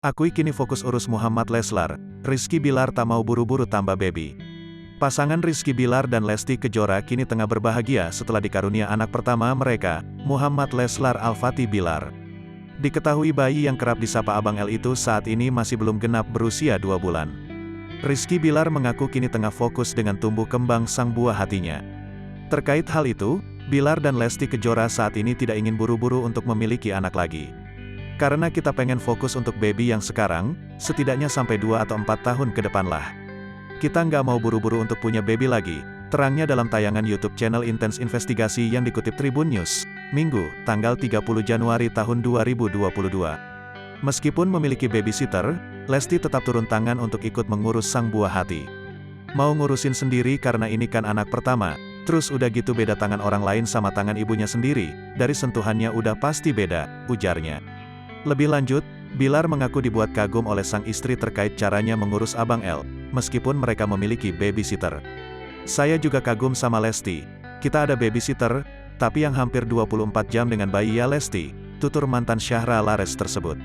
Akui kini fokus urus Muhammad Leslar, Rizky Bilar tak mau buru-buru tambah baby. Pasangan Rizky Bilar dan Lesti Kejora kini tengah berbahagia setelah dikarunia anak pertama mereka, Muhammad Leslar Al-Fatih Bilar. Diketahui bayi yang kerap disapa Abang L itu saat ini masih belum genap berusia 2 bulan. Rizky Bilar mengaku kini tengah fokus dengan tumbuh kembang sang buah hatinya. Terkait hal itu, Bilar dan Lesti Kejora saat ini tidak ingin buru-buru untuk memiliki anak lagi. Karena kita pengen fokus untuk baby yang sekarang, setidaknya sampai 2 atau 4 tahun ke depan lah. Kita nggak mau buru-buru untuk punya baby lagi, terangnya dalam tayangan YouTube channel Intens Investigasi yang dikutip Tribun News, Minggu, tanggal 30 Januari tahun 2022. Meskipun memiliki babysitter, Lesti tetap turun tangan untuk ikut mengurus sang buah hati. Mau ngurusin sendiri karena ini kan anak pertama, terus udah gitu beda tangan orang lain sama tangan ibunya sendiri, dari sentuhannya udah pasti beda, ujarnya. Lebih lanjut, Bilar mengaku dibuat kagum oleh sang istri terkait caranya mengurus Abang L, meskipun mereka memiliki babysitter. Saya juga kagum sama Lesti, kita ada babysitter, tapi yang hampir 24 jam dengan bayi ya Lesti, tutur mantan Syahra Lares tersebut.